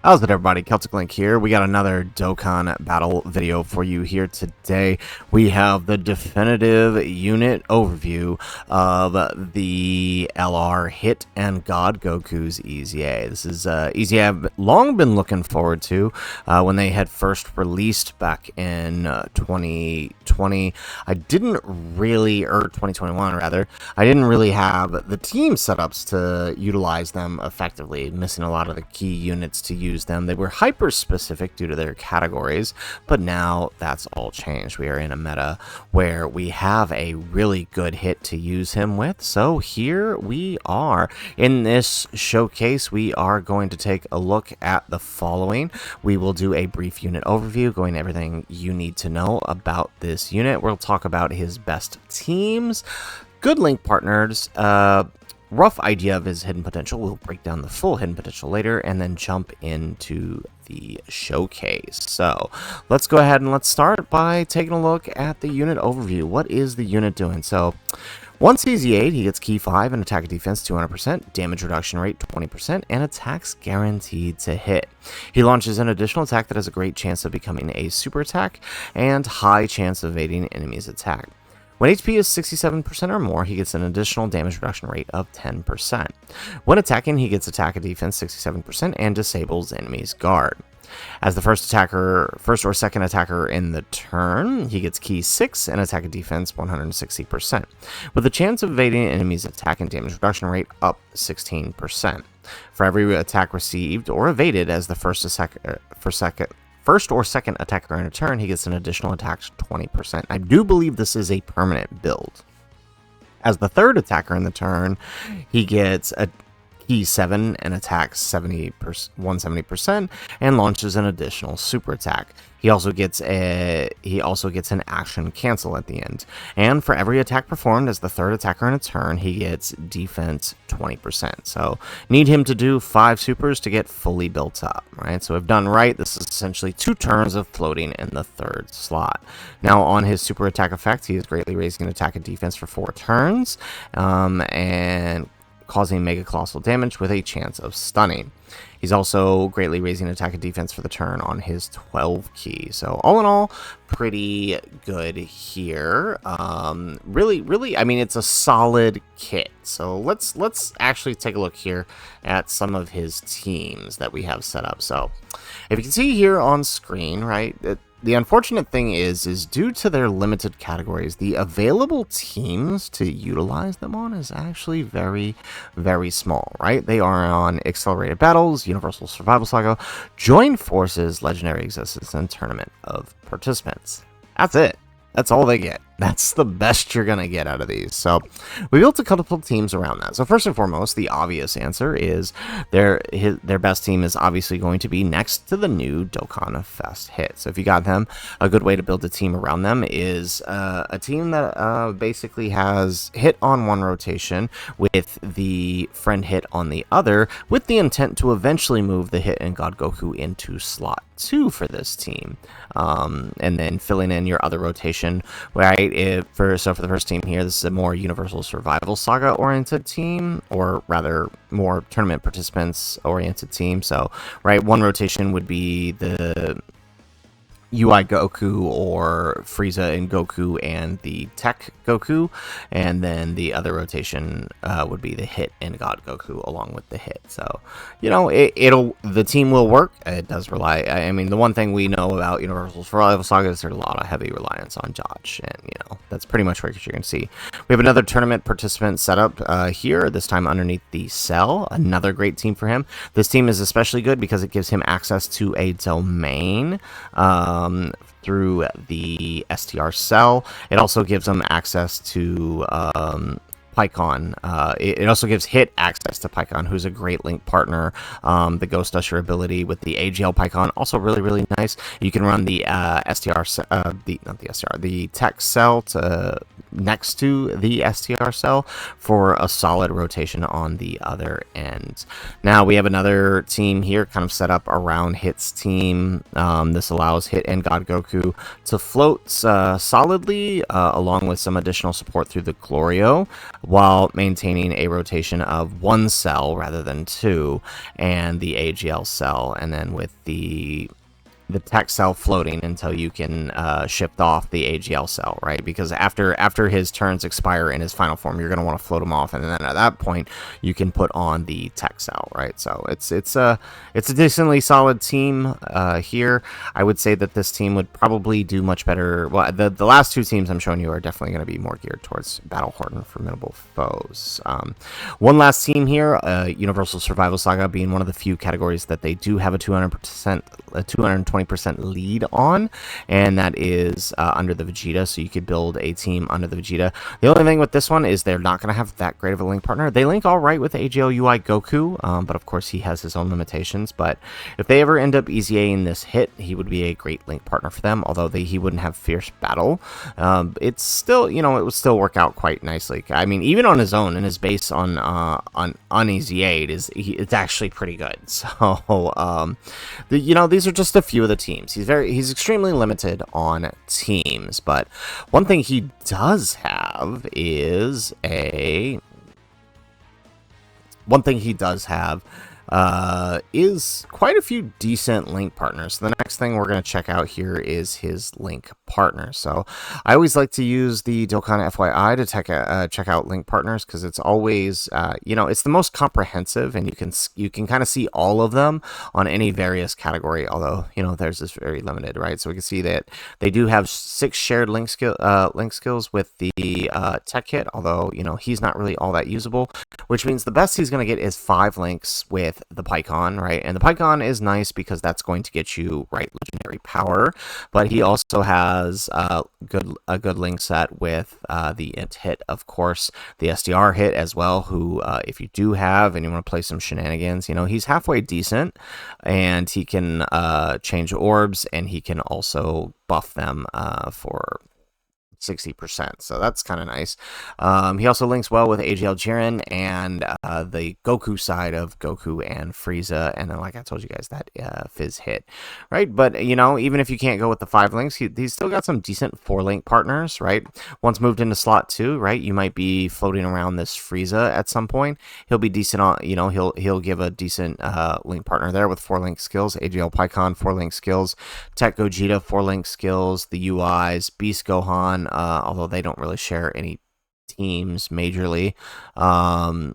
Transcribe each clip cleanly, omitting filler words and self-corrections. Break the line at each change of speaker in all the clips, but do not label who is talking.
How's it, everybody? Celtic Link here. We got another Dokkan battle video for you here today. We have the definitive unit overview of the LR Hit and God Goku's EZA. This is EZA I've long been looking forward to when they had first released back in 2020. I didn't really, or 2021 rather, I didn't really have the team setups to utilize them effectively, missing a lot of the key units to use them. They were hyper specific due to their categories, but now that's all changed. We are in a meta where we have a really good hit to use him with. So here we are. In this showcase, we are going to take a look at the following. We will do a brief unit overview, going everything you need to know about this unit. We'll talk about his best teams, good link partners, rough idea of his hidden potential. We'll break down the full hidden potential later and then jump into the showcase. So let's go ahead and let's start by taking a look at the unit overview. What is the unit doing? So once he's E8, he gets key 5 and attack and defense 200%, damage reduction rate 20%, and attacks guaranteed to hit. He launches an additional attack that has a great chance of becoming a super attack and high chance of evading enemy's attack. When HP is 67% or more, he gets an additional damage reduction rate of 10%. When attacking, he gets attack and defense 67% and disables enemy's guard. As the first or second attacker in the turn, he gets key 6 and attack and defense 160%, with a chance of evading enemy's attack and damage reduction rate up 16%. For every attack received or evaded as the first or second attacker in a turn, he gets an additional attack 20%. I do believe this is a permanent build. As the third attacker in the turn, he gets a key 7 and attacks 170% and launches an additional super attack. He also gets an action cancel at the end. And for every attack performed as the third attacker in a turn, he gets defense 20%. So need him to do 5 supers to get fully built up, right? So if done right, this is essentially 2 turns of floating in the third slot. Now on his super attack effect, he is greatly raising attack and defense for 4 turns, and causing mega colossal damage with a chance of stunning. He's also greatly raising attack and defense for the turn on his 12 key. So all in all, pretty good here. Really, I mean, it's a solid kit. So let's actually take a look here at some of his teams that we have set up. So if you can see here on screen, right, the unfortunate thing is due to their limited categories, the available teams to utilize them on is actually very, very small, right? They are on Accelerated Battles, Universal Survival Saga, Joined Forces, Legendary Existence, and Tournament of Participants. That's it. That's all they get. That's the best you're going to get out of these. So we built a couple of teams around that. So first and foremost, the obvious answer is their best team is obviously going to be next to the new Dokkan Fest hit. So if you got them, a good way to build a team around them is a team that basically has hit on one rotation with the friend hit on the other, with the intent to eventually move the hit and God Goku into slot 2 for this team. And then filling in your other rotation, right? For the first team here, this is a more Universal Survival Saga oriented team, or rather more tournament participants oriented team. So, right, one rotation would be the UI Goku or Frieza and Goku and the Tech Goku, and then the other rotation would be the Hit and God Goku along with the Hit. So, you know, the team will work. It does rely. I mean, the one thing we know about Universal Survival Saga is there's a lot of heavy reliance on Josh, and you know that's pretty much what you can see. We have another tournament participant setup here. This time underneath the Cell. Another great team for him. This team is especially good because it gives him access to a domain through the STR cell. It also gives them access to PyCon. It also gives Hit access to PyCon, who's a great link partner. The Ghost Usher ability with the AGL PyCon, also really, really nice. You can run the the tech cell to next to the STR cell for a solid rotation on the other end. Now we have another team here kind of set up around Hit's team. This allows Hit and God Goku to float solidly along with some additional support through the Glorio while maintaining a rotation of one cell rather than two, and the AGL cell, and then with the tech cell floating until you can shift off the AGL cell, right? Because after his turns expire in his final form, you're going to want to float him off, and then at that point, you can put on the tech cell, right? So it's a decently solid team here. I would say that this team would probably do much better. Well, the last two teams I'm showing you are definitely going to be more geared towards Battle Hardened Formidable Foes. One last team here, Universal Survival Saga being one of the few categories that they do have a 200%, 220% lead on, and that is under the Vegeta. So you could build a team under the Vegeta. The only thing with this one is they're not going to have that great of a link partner. They link all right with AGL UI Goku, but of course he has his own limitations. But if they ever end up EZAing this Hit, he would be a great link partner for them, although he wouldn't have Fierce Battle. It's still, it would still work out quite nicely. I mean, even on his own and his base on EZA, it's actually pretty good. So these are just a few of the teams. He's extremely limited on teams, but one thing he does have is is quite a few decent link partners. So the next thing we're going to check out here is his link partner. So I always like to use the Dokkan FYI to check out link partners, because it's always it's the most comprehensive, and you can kind of see all of them on any various category, although theirs is very limited, right? So we can see that they do have 6 shared link skills with the tech kit, although he's not really all that usable, which means the best he's going to get is 5 links with the Pycon, right? And the Pycon is nice because that's going to get you legendary power, but he also has a good link set with the Int Hit, of course, the STR Hit as well, who if you do have and you want to play some shenanigans, he's halfway decent, and he can change orbs, and he can also buff them for 60%, so that's kind of nice. He also links well with AGL Jiren and the Goku side of Goku and Frieza, and then, like I told you guys, that Fizz Hit, right? But even if you can't go with the 5 links, he's still got some decent 4-link partners, right? Once moved into slot 2, right, you might be floating around this Frieza at some point. He'll be decent on, he'll give a decent link partner there with 4-link skills. AGL Pycon 4-link skills, Tech Gogeta 4-link skills, the UIs, Beast Gohan, although they don't really share any teams majorly. Broly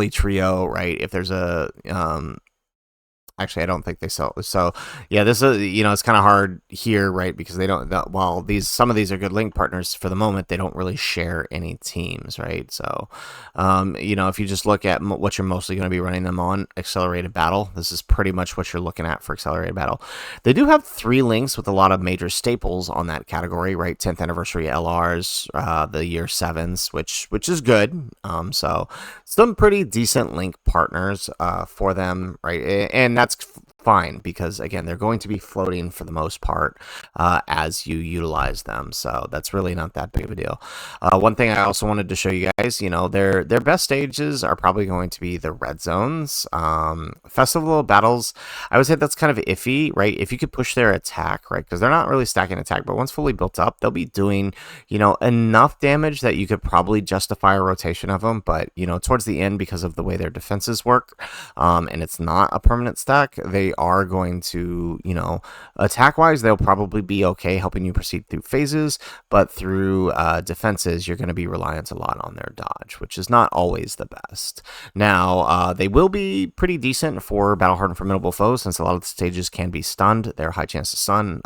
Trio, right? If there's a actually, I don't think they sell. So yeah, this is it's kind of hard here, right? Because they don't. While some of these are good link partners for the moment, they don't really share any teams, right? So if you just look at what you're mostly going to be running them on, Accelerated Battle, this is pretty much what you're looking at for Accelerated Battle. They do have 3 links with a lot of major staples on that category, right? 10th anniversary LRs, the year 7s, which is good. So some pretty decent link partners for them, right? And that's fine, because again, they're going to be floating for the most part as you utilize them, so that's really not that big of a deal. One thing I also wanted to show you guys, their best stages are probably going to be the red zones. Festival battles, I would say that's kind of iffy, right? If you could push their attack, right, because they're not really stacking attack, but once fully built up, they'll be doing enough damage that you could probably justify a rotation of them. But towards the end, because of the way their defenses work, and it's not a permanent stack, they are going to, attack wise, they'll probably be okay helping you proceed through phases, but through defenses, you're going to be reliant a lot on their dodge, which is not always the best. Now, they will be pretty decent for Battle Hardened Formidable Foes, since a lot of the stages can be stunned. Their high chance to stun,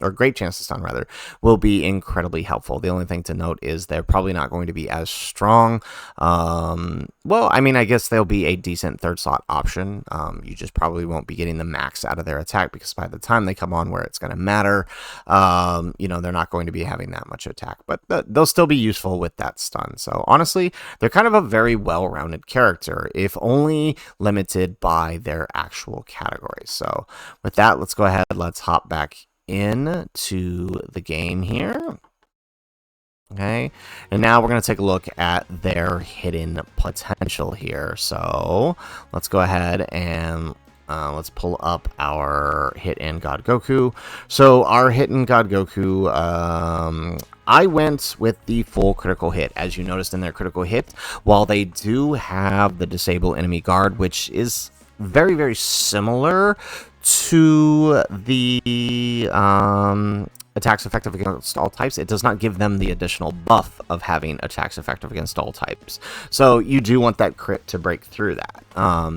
or great chance to stun rather, will be incredibly helpful. The only thing to note is they're probably not going to be as strong. Well, I mean, I guess they'll be a decent 3rd slot option. You just probably won't be getting the max out of their attack, because by the time they come on where it's going to matter, they're not going to be having that much attack, but they'll still be useful with that stun. So honestly, they're kind of a very well-rounded character, if only limited by their actual categories. So with that, let's go ahead, let's hop back into the game here. Okay, and now we're going to take a look at their hidden potential here. So let's go ahead and let's pull up our hit in God Goku. So our hit in God Goku, I went with the full critical hit. As you noticed in their critical hit, while they do have the disable enemy guard, which is very, very similar to the attacks effective against all types, it does not give them the additional buff of having attacks effective against all types. So you do want that crit to break through that. I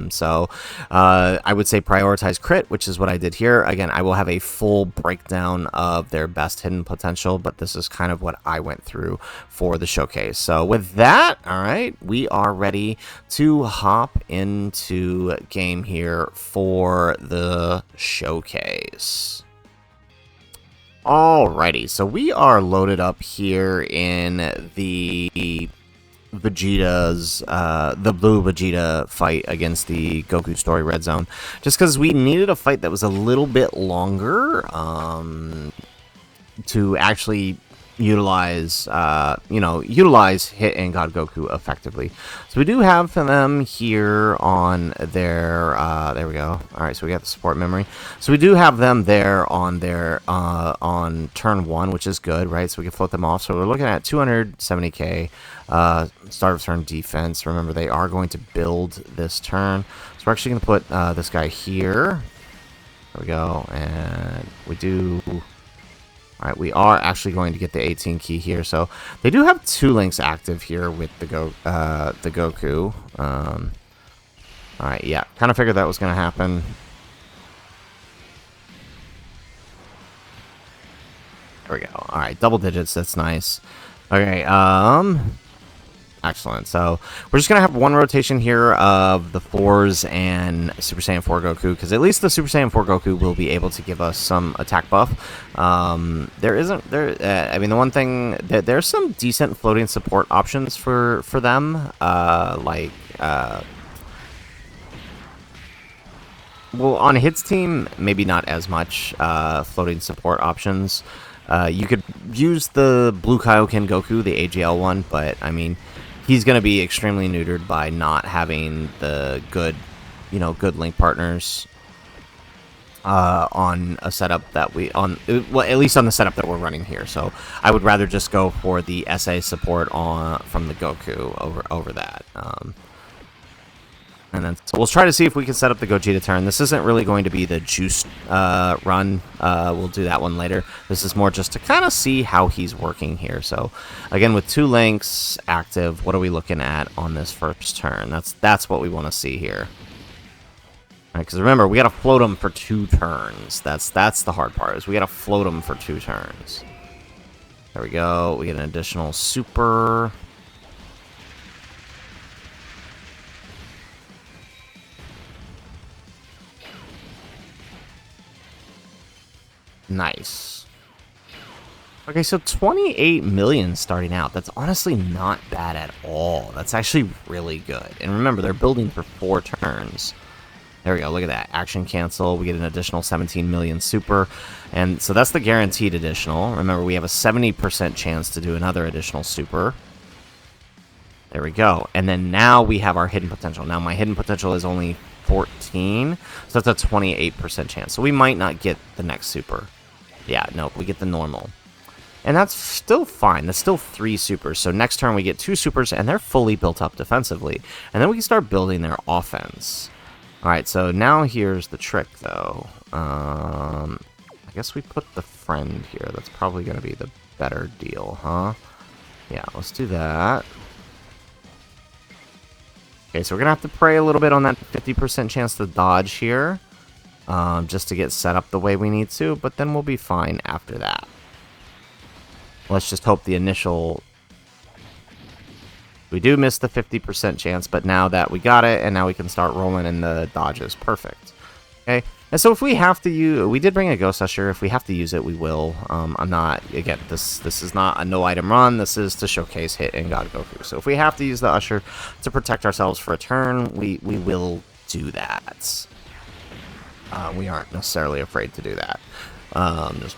would say prioritize crit, which is what I did here. Again, I will have a full breakdown of their best hidden potential, but this is kind of what I went through for the showcase. So with that, all right, we are ready to hop into game here for the showcase. Alrighty, so we are loaded up here in the Vegeta's, the blue Vegeta fight against the Goku Story Red Zone, just because we needed a fight that was a little bit longer, to actually utilize, utilize Hit and God Goku effectively. So we do have them here on their, there we go. All right, so we got the support memory. So we do have them there on their, on turn 1, which is good, right? So we can float them off. So we're looking at 270k, start of turn defense. Remember, they are going to build this turn. So we're actually going to put this guy here. There we go, and we do... Alright, we are actually going to get the 18 key here. So they do have 2 links active here with the Goku. Alright, yeah. Kind of figured that was going to happen. There we go. Alright, double digits. That's nice. Okay, excellent. So we're just going to have one rotation here of the 4s and Super Saiyan 4 Goku, because at least the Super Saiyan 4 Goku will be able to give us some attack buff. I mean, the one thing, that there's some decent floating support options for them, well, on Hit's team, maybe not as much floating support options. You could use the Blue Kaioken Goku, the AGL one, but, I mean, he's going to be extremely neutered by not having the good link partners on a setup that well, at least on the setup that we're running here. So I would rather just go for the SA support from the Goku over that. And then so we'll try to see if we can set up the Gogeta turn. This isn't really going to be the juice run. We'll do that one later. This is more just to kind of see how he's working here. So again, with 2 links active, what are we looking at on this first turn? That's what we want to see here. Because remember, we got to float him for 2 turns. That's the hard part, is we got to float him for 2 turns. There we go. We get an additional super. Nice. Okay, so 28 million starting out. That's honestly not bad at all. That's actually really good. And remember, they're building for 4 turns. There we go. Look at that. Action cancel. We get an additional 17 million super. And so that's the guaranteed additional. Remember, we have a 70% chance to do another additional super. There we go. And then now we have our hidden potential. Now, my hidden potential is only 14. So that's a 28% chance. So we might not get the next super. Yeah, no, we get the normal. And that's still fine. That's still 3 supers. So next turn we get 2 supers, and they're fully built up defensively. And then we can start building their offense. Alright, so now here's the trick, though. I guess we put the friend here. That's probably going to be the better deal, huh? Yeah, let's do that. Okay, so we're going to have to pray a little bit on that 50% chance to dodge here. Just to get set up the way we need to, but then we'll be fine after that. Let's just hope the initial... We do miss the 50% chance, but now that we got it, and now we can start rolling in the dodges. Perfect. Okay, and so if we have to use... We did bring a Ghost Usher. If we have to use it, we will. I'm not... Again, this is not a no-item run. This is to showcase Hit and God Goku. So if we have to use the Usher to protect ourselves for a turn, we will do that. We aren't necessarily afraid to do that. Just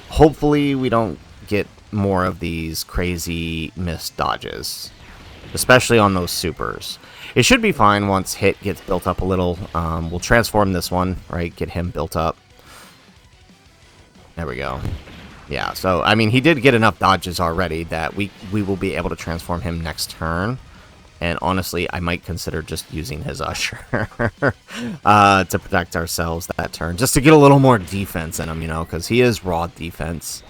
hopefully we don't get more of these crazy missed dodges, especially on those supers. It should be fine once hit gets built up a little. We'll transform this one, right? Get him built up. There we go. Yeah, so, I mean, he did get enough dodges already that we will be able to transform him next turn. And honestly, I might consider just using his Usher to protect ourselves that turn. Just to get a little more defense in him, you know, because he is raw defense.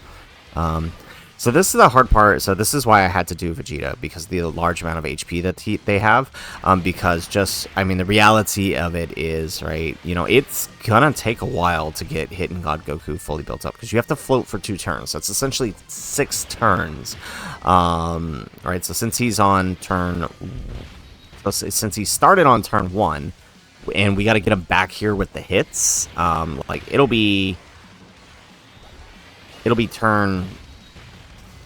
So this is the hard part. So this is why I had to do Vegeta, because the large amount of HP that they have. Because just, I mean, the reality of it is, right, you know, it's gonna take a while to get Hidden God Goku fully built up, because you have to float for 2 turns. So it's essentially 6 turns. Right, so since he's on turn, since he started on turn 1, and we got to get him back here with the hits, like it'll be turn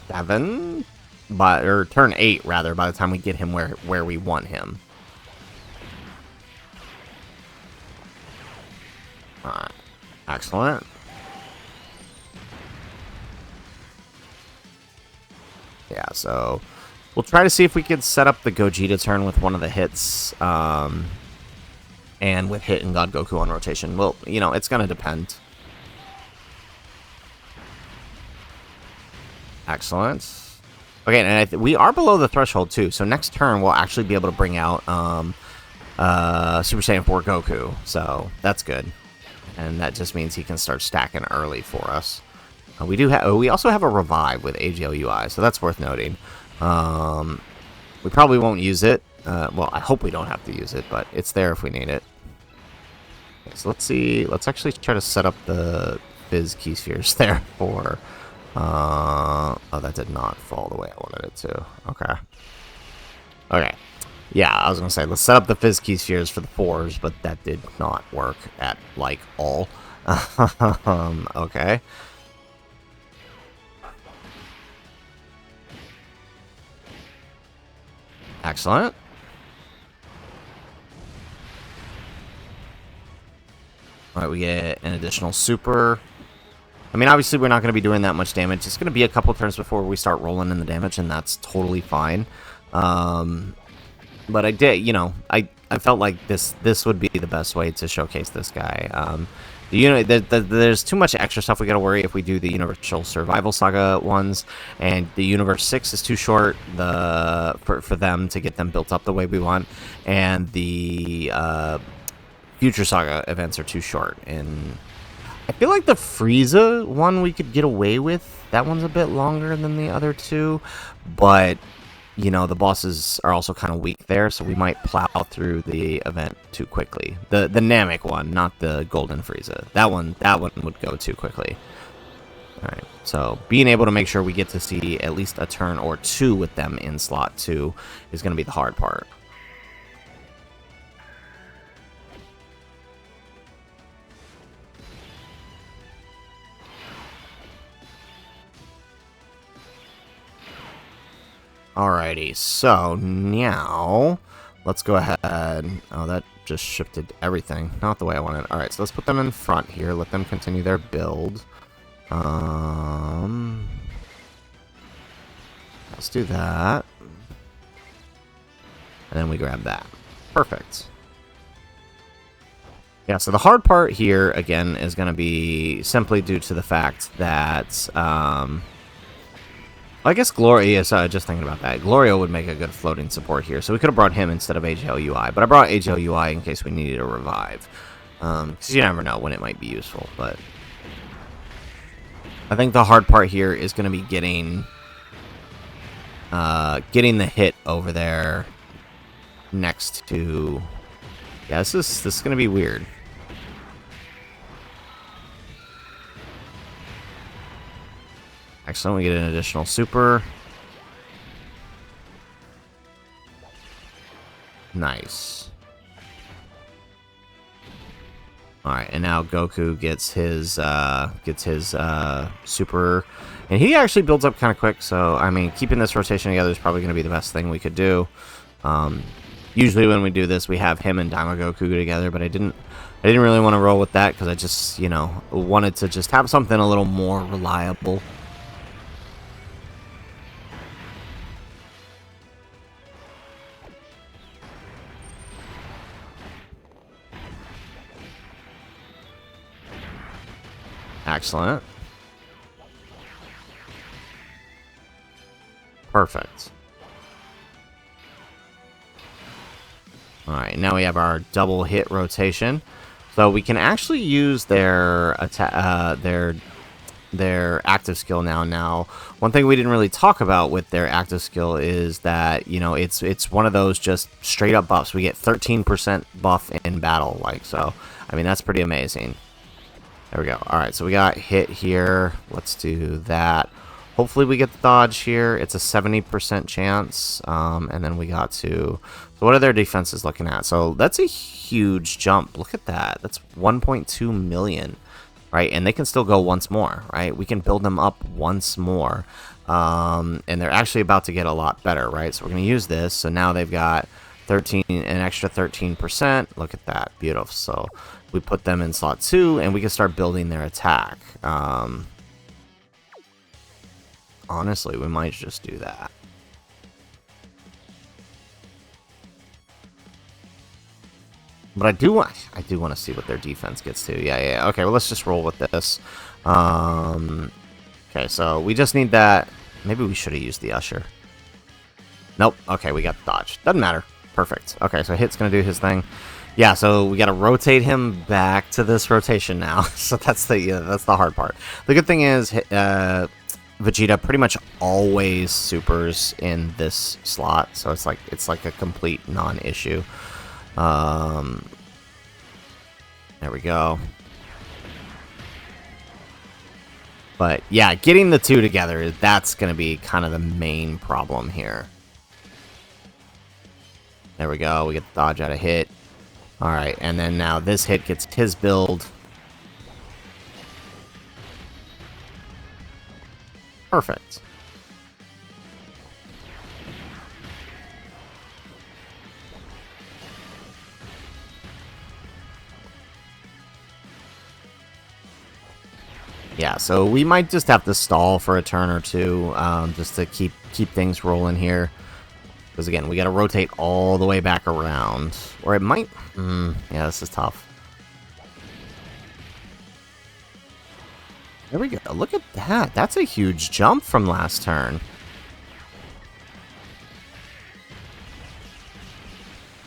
7, or turn 8 rather, by the time we get him where we want him. Alright, excellent. Yeah, so we'll try to see if we can set up the Gogeta turn with one of the hits, and with Hit and God Goku on rotation. Well, you know, it's gonna depend. Excellent. Okay, and we are below the threshold too, so next turn we'll actually be able to bring out Super Saiyan 4 Goku, so that's good. And that just means he can start stacking early for us. We also have a revive with AGLUI, so that's worth noting. We probably won't use it. Well, I hope we don't have to use it, but it's there if we need it. Okay, so let's see. Let's actually try to set up the Fizz Key Spheres there for... oh, that did not fall the way I wanted it to. Okay. Okay. Yeah, I was going to say, let's set up the Fizz Key Spheres for the 4s, but that did not work at, like, all. Okay. Excellent. Alright, we get an additional super. I mean, obviously, we're not going to be doing that much damage. It's going to be a couple turns before we start rolling in the damage, and that's totally fine. But I did, you know, I felt like this would be the best way to showcase this guy. There's too much extra stuff we got to worry if we do the Universal Survival Saga ones, and the Universe 6 is too short for them to get them built up the way we want, and the Future Saga events are too short, and I feel like the Frieza one we could get away with. That one's a bit longer than the other two, but, you know, the bosses are also kind of weak there, so we might plow through the event too quickly. The Namek one, not the Golden Frieza. That one would go too quickly. Alright, so being able to make sure we get to see at least a turn or 2 with them in slot 2 is going to be the hard part. Alrighty, so now let's go ahead. Oh, that just shifted everything. Not the way I wanted. Alright, so let's put them in front here. Let them continue their build. Let's do that. And then we grab that. Perfect. Yeah, so the hard part here, again, is going to be simply due to the fact that... I guess Gloria, just thinking about that, Gloria would make a good floating support here, so we could have brought him instead of AGLUI, but I brought AGLUI in case we needed a revive, because you never know when it might be useful, but I think the hard part here is going to be getting the hit over there next to, yeah, this is going to be weird. Excellent, we get an additional super. Nice. Alright, and now Goku gets his super, and he actually builds up kind of quick, so, I mean, keeping this rotation together is probably going to be the best thing we could do. Usually when we do this, we have him and Daima Goku together, but I didn't really want to roll with that, because I just, you know, wanted to just have something a little more reliable. Excellent. Perfect. Alright, now we have our double hit rotation. So we can actually use their active skill now. One thing we didn't really talk about with their active skill is that, you know, it's one of those just straight up buffs. We get 13% buff in battle, like, so. I mean, that's pretty amazing. There we go. Alright, so we got hit here. Let's do that. Hopefully we get the dodge here. It's a 70% chance. And then we got to... So what are their defenses looking at? So that's a huge jump. Look at that. That's 1.2 million, right? And they can still go once more, right? We can build them up once more. And they're actually about to get a lot better, right? So we're going to use this. So now they've got an extra 13%. Look at that. Beautiful. So we put them in slot 2, and we can start building their attack. Honestly, we might just do that. But I do want to see what their defense gets to. Yeah. Okay, well, let's just roll with this. Okay, so we just need that. Maybe we should have used the Usher. Nope. Okay, we got the dodge. Doesn't matter. Perfect. Okay, so Hit's going to do his thing. Yeah, so we got to rotate him back to this rotation now. So that's the hard part. The good thing is Vegeta pretty much always supers in this slot, so it's like a complete non-issue. There we go. But yeah, getting the two together, that's going to be kind of the main problem here. There we go. We get the dodge out of Hit. Alright, and then now this Hit gets his build. Perfect. Yeah, so we might just have to stall for a turn or two, just to keep things rolling here. Because again, we got to rotate all the way back around, or it might. Yeah, this is tough. There we go. Look at that. That's a huge jump from last turn.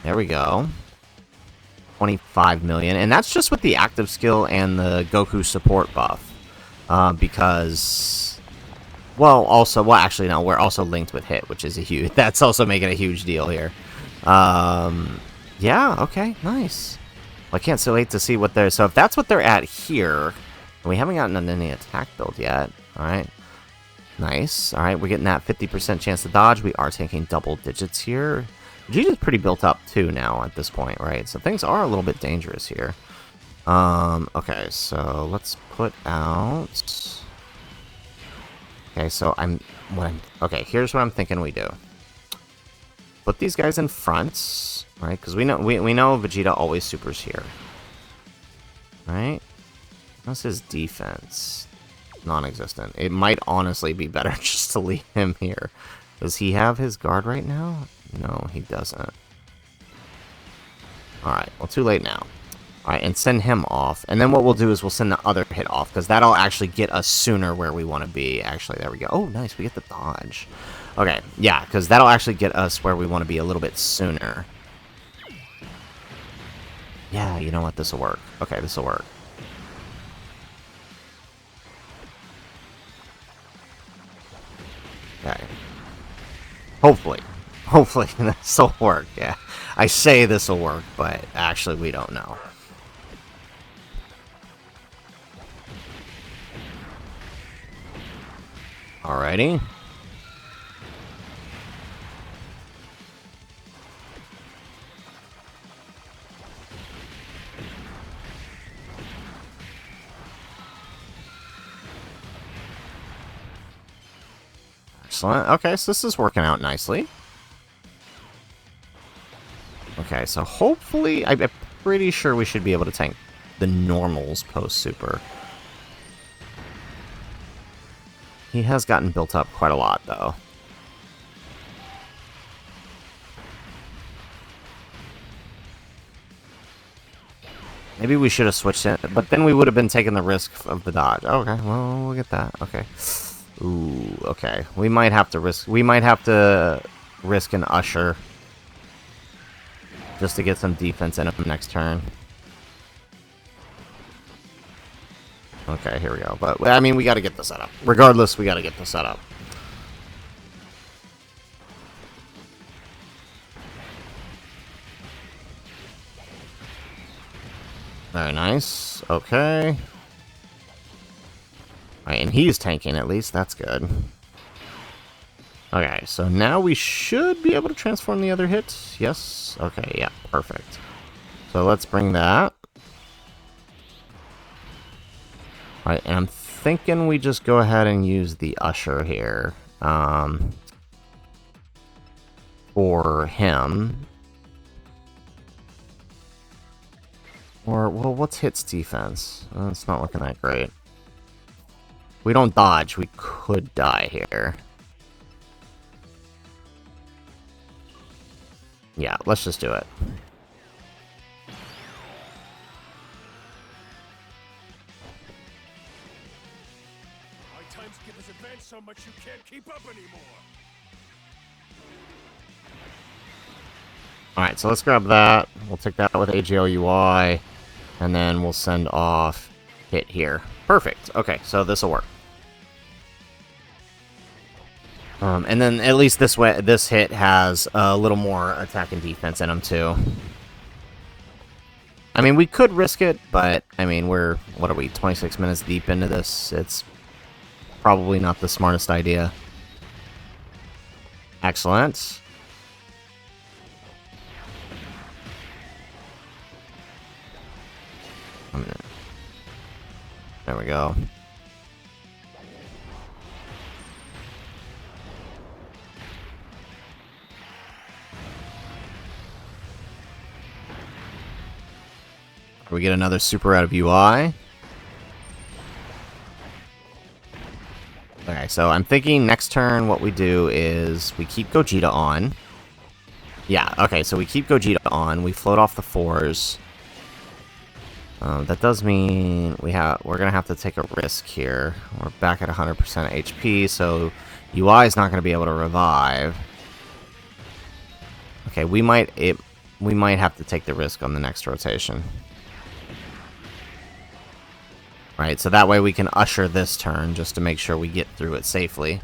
There we go. 25 million, and that's just with the active skill and the Goku support buff. Because, well, actually, no, we're also linked with Hit, which is that's also making a huge deal here. Yeah, okay, nice. Well, I can't so wait to see what they're, so if that's what they're at here, and we haven't gotten any attack build yet, alright, nice, alright, we're getting that 50% chance to dodge, we are taking double digits here. Vegeta's pretty built up, too, now, at this point, right, so things are a little bit dangerous here. Okay, so let's put out... Okay, so okay, here's what I'm thinking we do. Put these guys in front, right? Because we know Vegeta always supers here. Right? What's his defense? Non-existent. It might honestly be better just to leave him here. Does he have his guard right now? No, he doesn't. Alright, well, too late now. Alright, and send him off. And then what we'll do is we'll send the other Hit off, because that'll actually get us sooner where we want to be. Actually, there we go. Oh, nice, we get the dodge. Okay, yeah, because that'll actually get us where we want to be a little bit sooner. Yeah, you know what? This will work. Okay, this will work. Okay. Hopefully. Hopefully this will work, yeah. I say this will work, but actually we don't know. Alrighty. Excellent. Okay, so this is working out nicely. Okay, so hopefully, I'm pretty sure we should be able to tank the normals post-super. He has gotten built up quite a lot, though. Maybe we should have switched it, but then we would have been taking the risk of the dodge. Okay, well, we'll get that. Okay. Ooh, okay. We might have to risk... We might have to risk an Usher just to get some defense in him next turn. Okay, here we go. But, I mean, we got to get the setup. Regardless, we got to get the setup. Very nice. Okay. Alright, and he's tanking at least. That's good. Okay, so now we should be able to transform the other hit. Yes? Okay, yeah, perfect. So let's bring that. Alright, and I'm thinking we just go ahead and use the Usher here. For him. Or, well, what's hits defense? It's not looking that great. We don't dodge, we could die here. Yeah, let's just do it.
My times get this advanced so much you can't keep up anymore.
Alright, so let's grab that. We'll take that with AGL UI. And then we'll send off hit here. Perfect. Okay, so this will work. And then at least this way, this hit has a little more attack and defense in them too. I mean, we could risk it, but I mean, we're, what are we, 26 minutes deep into this? It's probably not the smartest idea. Excellent. There we go. We get another super out of UI. Okay, so I'm thinking next turn what we do is we keep Gogeta on. Yeah, okay, so we keep Gogeta on. We float off the 4s. That does mean we're gonna have to take a risk here. We're back at 100% HP, so UI is not gonna be able to revive. Okay, we might have to take the risk on the next rotation. Right, so that way we can usher this turn just to make sure we get through it safely.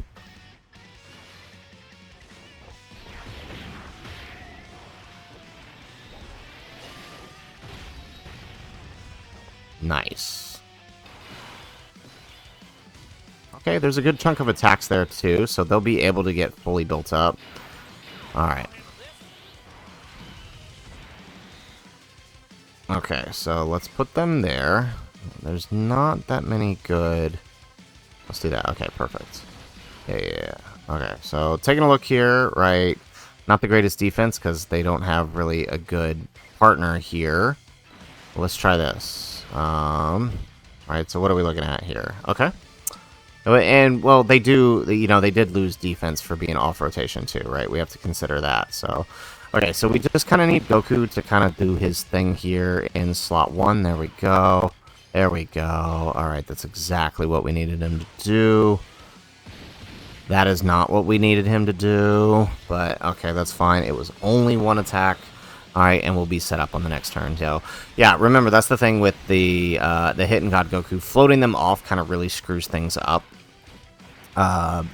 Nice. Okay, there's a good chunk of attacks there too, so they'll be able to get fully built up. Alright. Okay, so let's put them there. There's not that many good... Let's do that. Okay, perfect. Yeah. Okay, so taking a look here, right? Not the greatest defense because they don't have really a good partner here. Let's try this. Alright, so what are we looking at here? Okay. And, well, they do, you know, they did lose defense for being off rotation too, right? We have to consider that, so... Okay, so we just kind of need Goku to kind of do his thing here in slot 1. There we go. There we go. Alright, that's exactly what we needed him to do. That is not what we needed him to do, but okay, that's fine. It was only one attack. Alright, and we'll be set up on the next turn, so... Yeah, remember, that's the thing with the Hidden God Goku. Floating them off kind of really screws things up.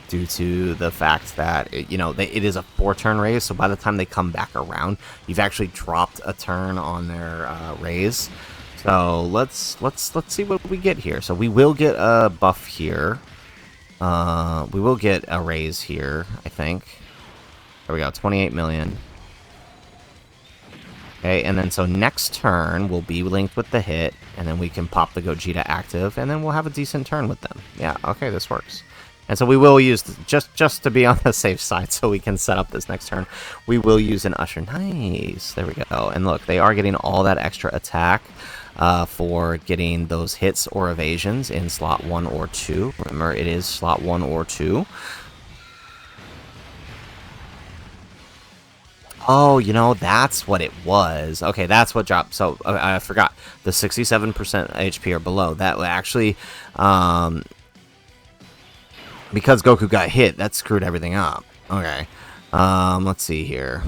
Due to the fact that, it is a 4-turn raise, so by the time they come back around, you've actually dropped a turn on their raise. So let's see what we get here. So we will get a buff here. We will get a raise here, I think. There we go, 28 million. Okay, and then so next turn will be linked with the hit, and then we can pop the Gogeta active, and then we'll have a decent turn with them. Yeah, okay, this works. And so we will use, just to be on the safe side so we can set up this next turn, we will use an Usher. Nice, there we go. And look, they are getting all that extra attack for getting those hits or evasions in slot 1 or 2. Remember, it is slot 1 or 2. Oh, you know, that's what it was. Okay, that's what dropped. So I forgot the 67% HP or below. That actually, because Goku got hit, that screwed everything up. Okay, let's see here.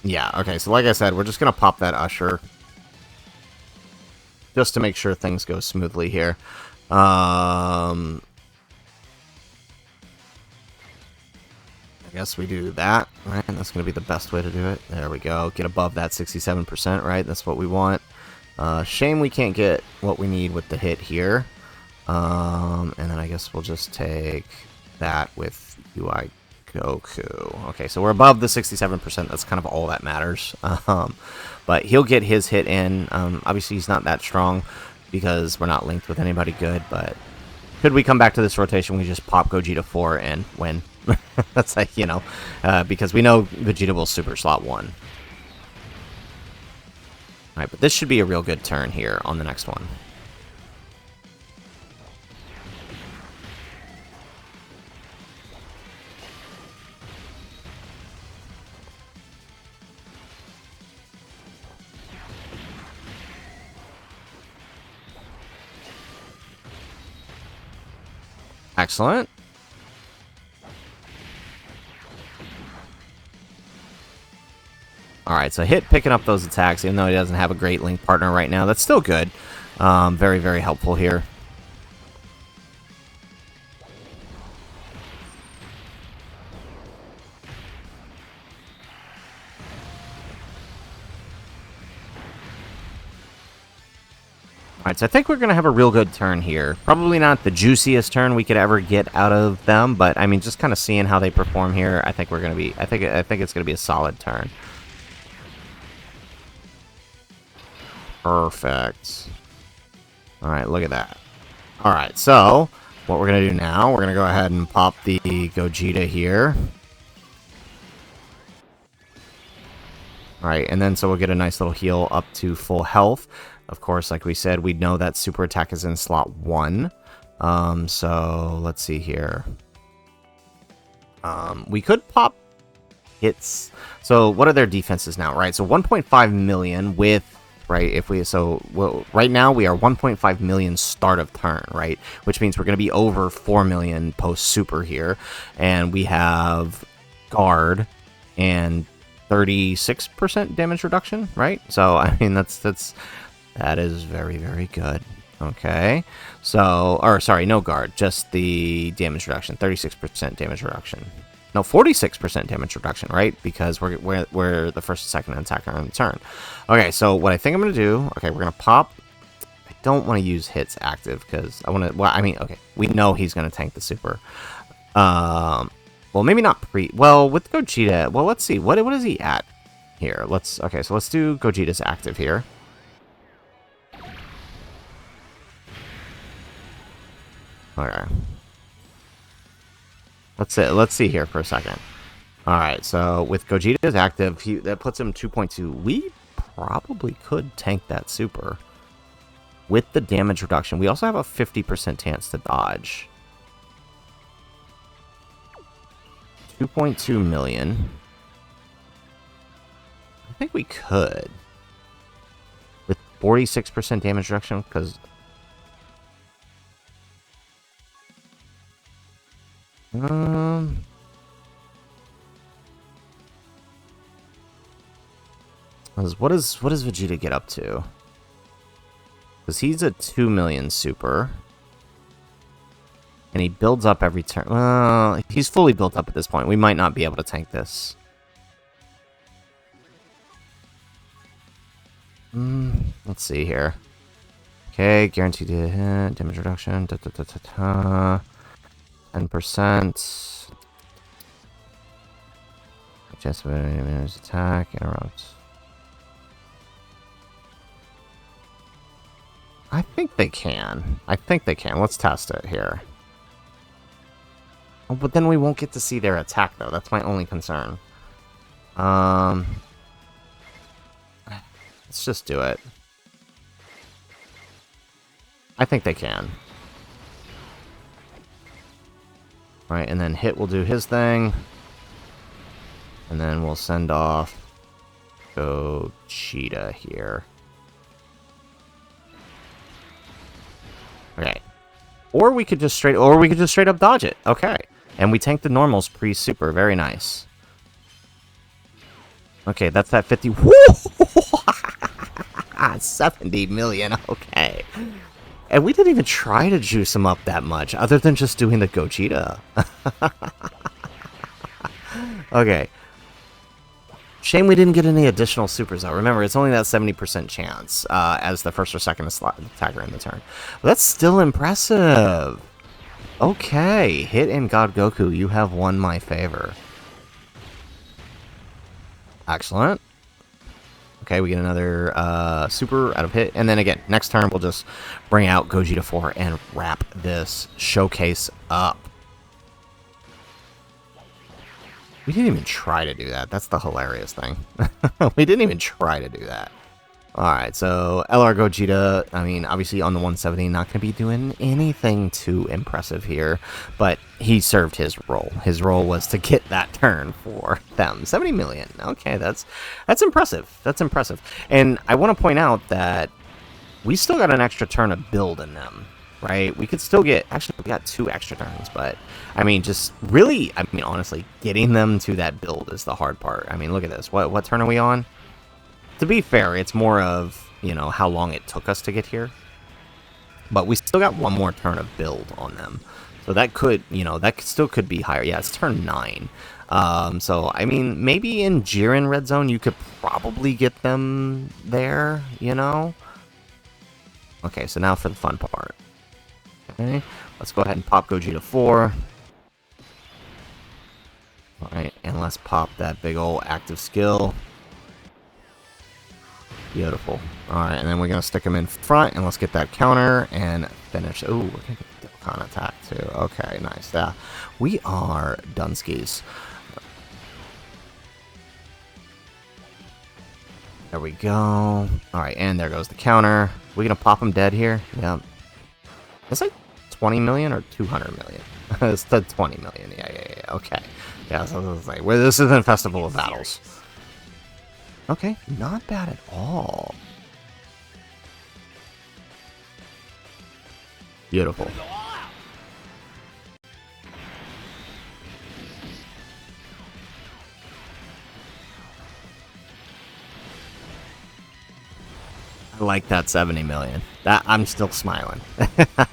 Yeah. Okay. So like I said, we're just gonna pop that Usher just to make sure things go smoothly here. I guess we do that, right? That's going to be the best way to do it. There we go. Get above that 67%, right? That's what we want. Shame we can't get what we need with the hit here. And then I guess we'll just take that with UI Goku. Okay, so we're above the 67%. That's kind of all that matters. But he'll get his hit in. Obviously, he's not that strong because we're not linked with anybody good, but could we come back to this rotation, we just pop Gogeta 4 and win. That's like, you know, because we know Vegeta will super slot 1. Alright, but this should be a real good turn here on the next one. Excellent. Alright, so Hit picking up those attacks, even though he doesn't have a great link partner right now. That's still good. Very, very helpful here. Alright, so I think we're going to have a real good turn here. Probably not the juiciest turn we could ever get out of them, but I mean, just kind of seeing how they perform here, I think we're going to be, I think it's going to be a solid turn. Perfect. Alright, look at that. Alright, so what we're going to do now, we're going to go ahead and pop the Gogeta here. Alright, and then so we'll get a nice little heal up to full health. Of course, like we said, we know that super attack is in slot 1. So let's see here. We could pop hits. So what are their defenses now, right? So 1.5 million with, right, if we, so, well, right now we are 1.5 million start of turn, right? Which means we're going to be over 4 million post super here. And we have guard and 36% damage reduction, right? So, I mean, that is very, very good. Okay, so, or sorry, no guard, just the damage reduction, 36% damage reduction. No, 46% damage reduction, right? Because we're the first and second attacker on the turn. Okay, so what I think I'm going to do, okay, we're going to pop. I don't want to use hits active because I want to, well, I mean, okay, we know he's going to tank the super. Well, maybe not well, with Gogeta, well, let's see, what is he at here? Okay, so let's do Gogeta's active here. Okay. Let's see here for a second. Alright, so with Gogeta's active, that puts him 2.2. We probably could tank that super. With the damage reduction, we also have a 50% chance to dodge. 2.2 million. I think we could. With 46% damage reduction, because... what does Vegeta get up to? Because he's a 2 million super. And he builds up every turn. Well, he's fully built up at this point. We might not be able to tank this. Let's see here. Okay, guaranteed damage reduction. 10%. Chance of an attack. Interrupt. I think they can. Let's test it here. Oh, but then we won't get to see their attack, though. That's my only concern. Let's just do it. I think they can. Right, and then Hit will do his thing. And then we'll send off Gogeta here. Okay. Or we could just straight up dodge it. Okay. And we tank the normals pre-super. Very nice. Okay, that's that 50. Woo! 70 million. Okay. And we didn't even try to juice him up that much, other than just doing the Gogeta. Okay. Shame we didn't get any additional supers, though. Remember, it's only that 70% chance as the first or second slot attacker in the turn. But that's still impressive. Okay, Hit and God Goku, you have won my favor. Excellent. Okay, we get another super out of Hit. And then again, next turn, we'll just bring out Gogeta 4 and wrap this showcase up. We didn't even try to do that. That's the hilarious thing. We didn't even try to do that. Alright, so LR Gogeta, I mean, obviously on the 170, not going to be doing anything too impressive here, but he served his role. His role was to get that turn for them. 70 million. Okay, that's impressive. That's impressive. And I want to point out that we still got an extra turn of build in them, right? We could still get, actually, we got 2 extra turns, but, I mean, just really, I mean, honestly, getting them to that build is the hard part. I mean, look at this. What turn are we on? To be fair, it's more of, you know, how long it took us to get here. But we still got 1 more turn of build on them. So that could, you know, that still could be higher. Yeah, it's turn 9. So, I mean, maybe in Jiren Red Zone, you could probably get them there, you know? Okay, so now for the fun part. Okay, let's go ahead and pop Gogeta 4. Alright, and let's pop that big old active skill. Beautiful. Alright, and then we're going to stick him in front, and let's get that counter and finish. Ooh, we're going to get the Dokkan attack, too. Okay, nice. Yeah, we are Dunskies. There we go. Alright, and there goes the counter. We're going to pop him dead here. Yep. It's like 20 million or 200 million? It's the 20 million. Yeah. Okay. Yeah, so this is like, well, this isn't Festival of Battles. Okay, not bad at all. Beautiful. I like that 70 million. That I'm still smiling.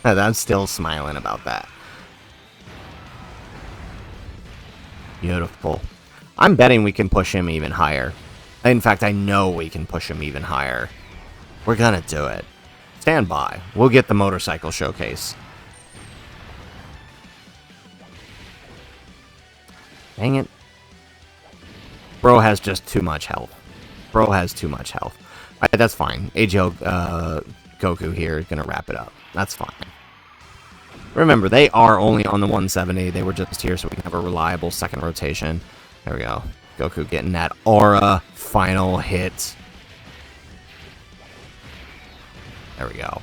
I'm still smiling about that. Beautiful. I'm betting we can push him even higher. In fact, I know we can push him even higher. We're gonna do it. Stand by. We'll get the motorcycle showcase. Dang it. Bro has just too much health. Bro has too much health. Right, that's fine. AGL Goku here is gonna wrap it up. That's fine. Remember, they are only on the 170. They were just here so we can have a reliable second rotation. There we go. Goku getting that aura final hit. There we go.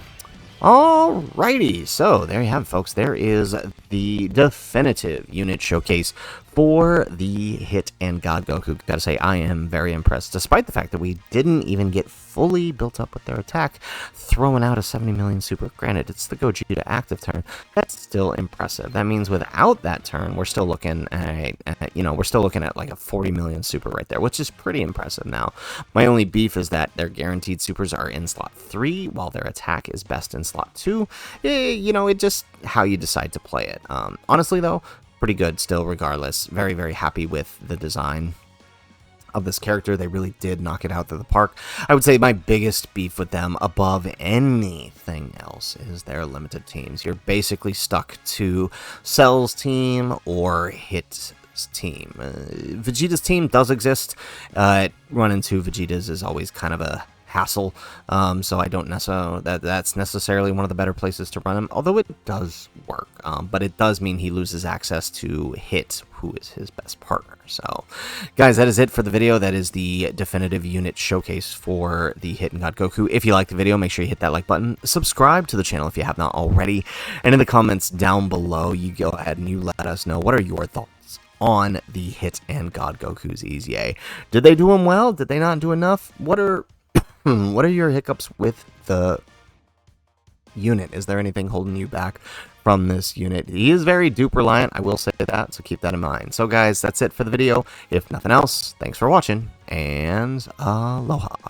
Alrighty, so there you have it, folks. There is the definitive unit showcase for the Hit and God Goku. Gotta say, I am very impressed, despite the fact that we didn't even get fully built up with their attack, throwing out a 70 million super. Granted, it's the Gogeta active turn. That's still impressive. That means without that turn, we're still looking at, we're still looking at like a 40 million super right there, which is pretty impressive now. My only beef is that their guaranteed supers are in slot 3, while their attack is best in slot 2. It just how you decide to play it. Honestly, though, pretty good still regardless. Very, very happy with the design of this character. They really did knock it out of the park. I would say my biggest beef with them above anything else is their limited teams. You're basically stuck to Cell's team or Hit's team. Vegeta's team does exist. Run into Vegeta's is always kind of a hassle, so I don't necessarily that's necessarily one of the better places to run him, although it does work, but it does mean he loses access to Hit, who is his best partner. So guys, that is it for the video. That is the definitive unit showcase for the Hit and God Goku. If you liked the video, make sure you hit that like button, subscribe to the channel if you have not already, and in the comments down below, you go ahead and you let us know what are your thoughts on the Hit and God Goku's EZA. Did they do them well? Did they not do enough? What are what are your hiccups with the unit? Is there anything holding you back from this unit? He is very dupe reliant, I will say that, so keep that in mind. So guys, that's it for the video. If nothing else, thanks for watching, and aloha.